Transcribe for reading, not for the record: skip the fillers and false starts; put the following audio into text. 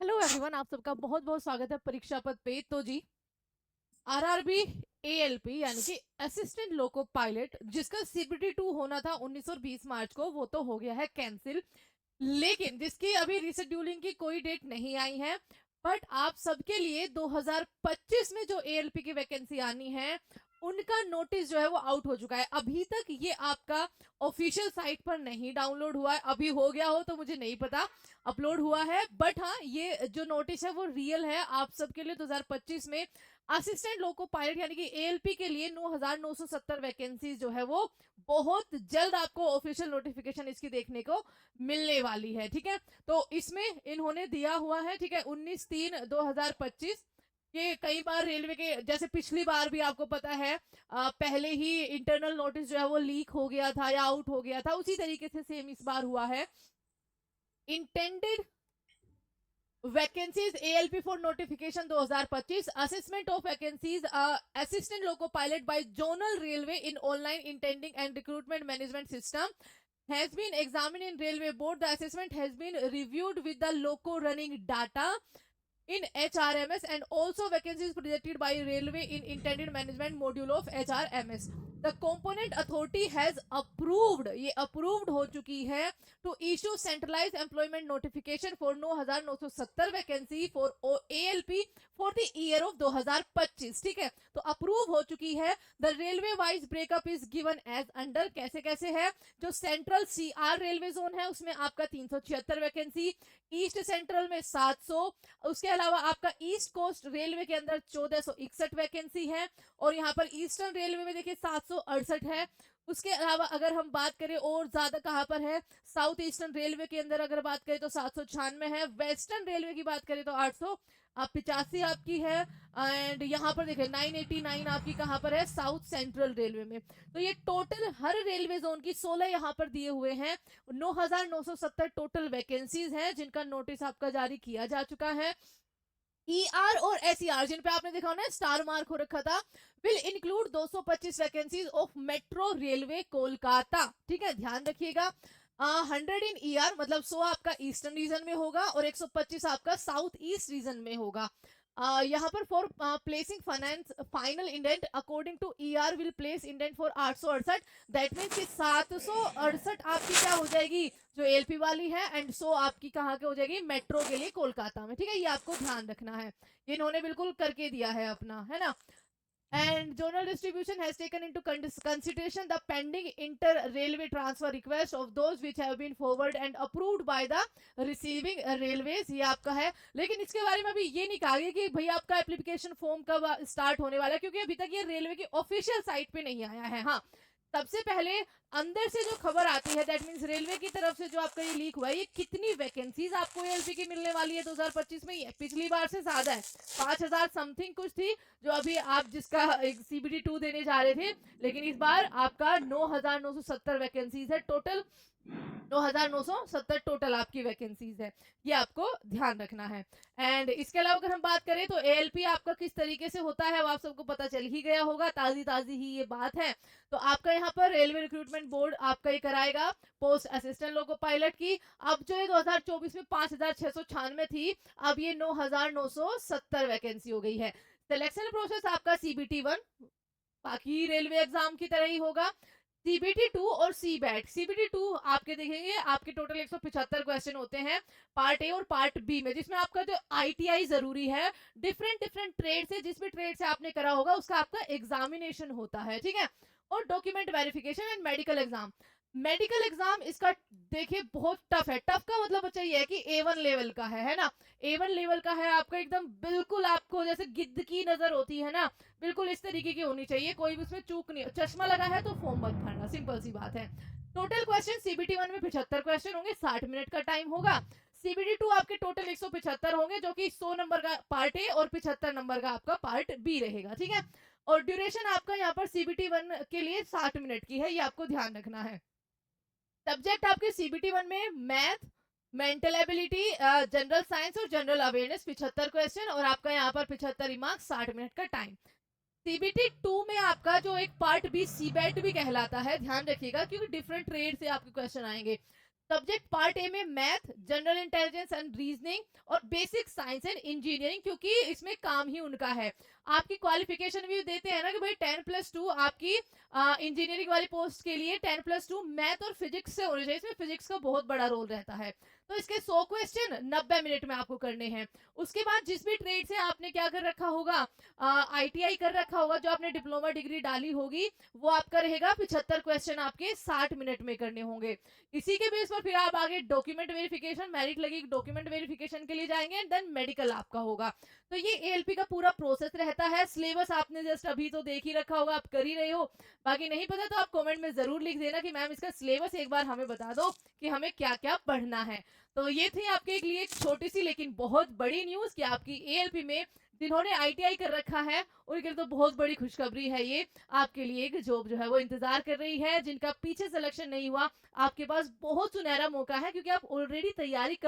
Hello everyone, आप सबका बहुत बहुत स्वागत है परीक्षा पद पे। तो जी, आरआरबी एएलपी यानी कि असिस्टेंट लोको पायलट, जिसका सीबीटी 2 होना था 19 और 20 मार्च को, वो तो हो गया है कैंसिल। लेकिन जिसकी अभी रिशेड्यूलिंग की कोई डेट नहीं आई है, बट आप सबके लिए 2025 में जो एएलपी की वैकेंसी आनी है, उनका नोटिस जो है वो आउट हो चुका है। अभी तक ये आपका ऑफिशियल साइट पर नहीं डाउनलोड हुआ है, अभी हो गया हो तो मुझे नहीं पता, अपलोड हुआ है। बट हाँ, ये जो नोटिस है वो रियल है आप सबके लिए। 2025 में असिस्टेंट लोको पायलट यानी कि एएलपी के लिए 9,970 वैकेंसी जो है वो बहुत जल्द आपको ऑफिशियल नोटिफिकेशन इसकी देखने को मिलने वाली है। ठीक है, तो इसमें इन्होंने दिया हुआ है, ठीक है, 19/3/2025। ये कई बार रेलवे के, जैसे पिछली बार भी आपको पता है, पहले ही इंटरनल नोटिस जो है वो लीक हो गया था या आउट हो गया था, उसी तरीके से सेम इस बार हुआ है। Intended vacancies ALP for notification 2025, assessment of vacancies assistant loco pilot by zonal railway in online intending and recruitment management system has been examined in railway board. The assessment has been reviewed with the loco running data in HRMS and also vacancies projected by railway in intended management module of HRMS. The component authority has approved, ये approved हो चुकी है, to issue centralized employment notification for 9,970 vacancy for ALP for the year of 2025। ठीक है, तो approve हो चुकी है। The railway wise breakup is given as under, कैसे कैसे है। जो सेंट्रल सीआर रेलवे जोन है उसमें आपका 376 वैकेंसी, ईस्ट सेंट्रल में 700, उसके अलावा आपका ईस्ट कोस्ट रेलवे के अंदर 1461 वैकेंसी है, और यहाँ पर ईस्टर्न रेलवे में देखिए 768 है। उसके अलावा अगर हम बात करें और ज्यादा कहाँ पर है, साउथ ईस्टर्न रेलवे के अंदर अगर बात करें तो 796 है, वेस्टर्न रेलवे की बात करें तो 885 आपकी है, एंड यहाँ पर देखिए 989 आपकी कहाँ पर है, साउथ सेंट्रल रेलवे में। तो ये टोटल हर रेलवे जोन की 16 यहाँ पर दिए हुए हैं। 9,970 टोटल वैकेंसीज हैं जिनका नोटिस आपका जारी किया जा चुका है। ईआर और एसईआर, जिन पे आपने देखा ना स्टार मार्क हो रखा था, will include 225 vacancies of metro railway Kolkata. ठीक है, ध्यान रखिएगा। 100 इन ईआर मतलब 100 आपका ईस्टर्न रीजन में होगा और 125 आपका साउथ ईस्ट रीजन में होगा। यहाँ पर for placing finance final indent according to ER will place indent for 868। That means कि 768 आपकी क्या हो जाएगी जो एलपी वाली है, एंड 100 आपकी कहाँ के हो जाएगी मेट्रो के लिए कोलकाता में। ठीक है, ये आपको ध्यान रखना है, ये इन्होंने बिल्कुल करके दिया है अपना, है ना। And zonal distribution has taken into consideration the pending inter-railway transfer request of those which have been forwarded and approved by the receiving railways। ये आपका है, लेकिन इसके बारे में अभी ये नहीं कहा गया कि भैया आपका एप्लीकेशन फॉर्म कब स्टार्ट होने वाला है, क्योंकि अभी तक ये रेलवे की ऑफिशियल साइट पे नहीं आया है। हाँ, सबसे पहले अंदर से जो खबर आती है, दैट मींस रेलवे की तरफ से जो आपका ये लीक हुआ है, ये कितनी वैकेंसीज आपको एलपी की मिलने वाली है 2025 में, ये पिछली बार से ज्यादा है। 5,000 समथिंग कुछ थी जो अभी आप जिसका सीबीटी 2 देने जा रहे थे, लेकिन इस बार आपका 9,970 वैकेंसीज है टोटल। 9,970 टोटल आपकी वैकेंसीज है, ये आपको ध्यान रखना है। एंड इसके अलावा अगर हम बात करें तो एएलपी आपका किस तरीके से होता है वो आप सबको पता चल ही गया होगा, ताजी ताजी ही ये बात है। तो आपका यहाँ पर रेलवे रिक्रूटमेंट बोर्ड आपका ये कराएगा पोस्ट असिस्टेंट लोको पायलट की। अब जो है 2024 में 5,696 थी, अब ये 9,970 वैकेंसी हो गई है। सिलेक्शन प्रोसेस आपका सीबीटी 1 बाकी रेलवे एग्जाम की तरह ही होगा। सीबीटी 2 और सीबैट, सीबीटी 2 आपके देखेंगे आपके टोटल 175 क्वेश्चन होते हैं पार्ट ए और पार्ट बी में, जिसमें आपका जो आईटीआई जरूरी है, डिफरेंट डिफरेंट ट्रेड से, जिस भी ट्रेड से आपने करा होगा उसका आपका एग्जामिनेशन होता है। ठीक है, और document verification and medical exam. Medical exam इसका देखिए बहुत टफ है। टफ का मतलब चाहिए है कि A1 लेवल का है ना। A1 लेवल का है आपका, एकदम बिल्कुल आपको जैसे गिद्ध की नजर होती है ना, बिल्कुल इस तरीके की होनी चाहिए, कोई भी उसमें चूक नहीं। चश्मा लगा है तो फॉर्म मत भरना, सिंपल सी बात है। टोटल क्वेश्चन सीबीटी 1 में 75 क्वेश्चन होंगे, 60 मिनट का टाइम होगा। सीबीटी 2 आपके टोटल 175 होंगे, जो कि 100 नंबर का पार्ट ए और 75 नंबर का आपका पार्ट बी रहेगा। ठीक है, और ड्यूरेशन आपका यहाँ पर सीबीटी 1 के लिए 60 मिनट की है, ये आपको ध्यान रखना है। सब्जेक्ट आपके सीबीटी 1 में math, mental ability, general science और जनरल अवेयरनेस 75 क्वेश्चन, और आपका यहाँ पर 75 मार्क्स, 60 मिनट का टाइम। सीबीटी 2 में आपका जो एक पार्ट बी सीबैट भी कहलाता है, ध्यान रखिएगा क्योंकि डिफरेंट ट्रेड से आपके क्वेश्चन आएंगे। सब्जेक्ट पार्ट ए में math, general intelligence and reasoning और बेसिक साइंस एंड इंजीनियरिंग, क्योंकि इसमें काम ही उनका है। आपकी क्वालिफिकेशन भी देते हैं ना कि भाई 10+2 आपकी इंजीनियरिंग वाली पोस्ट के लिए 10+2 मैथ और फिजिक्स से होने चाहिए। इसमें फिजिक्स का बहुत बड़ा रोल रहता है। तो इसके 100 क्वेश्चन 90 मिनट में आपको करने हैं। उसके बाद जिस भी ट्रेड से आपने क्या कर रखा होगा, आईटीआई कर रखा होगा, जो आपने डिप्लोमा डिग्री डाली होगी, वो आपका रहेगा 75 क्वेश्चन आपके 60 मिनट में करने होंगे। इसी के बेस पर फिर आप आगे डॉक्यूमेंट वेरिफिकेशन, मेरिट लगी डॉक्यूमेंट वेरिफिकेशन के लिए जाएंगे एंड देन मेडिकल आपका होगा। तो ये एएलपी का पूरा प्रोसेस रहता है। सिलेबस आपने जस्ट अभी तो देख ही रखा होगा, आप कर ही रहे हो। बाकी नहीं पता तो आप कमेंट में जरूर लिख देना कि मैम इसका सिलेबस एक बार हमें बता दो कि हमें क्या क्या पढ़ना है। तो ये थी आपके लिए एक छोटी सी लेकिन बहुत बड़ी न्यूज कि आपकी एएलपी में जिन्होंने आईटीआई कर रखा है उनके लिए तो बहुत बड़ी खुशखबरी है ये। आपके लिए एक जॉब जो है वो इंतजार कर रही है। जिनका पीछे सिलेक्शन नहीं हुआ, आपके पास बहुत सुनहरा मौका है, क्योंकि आप ऑलरेडी तैयारी कर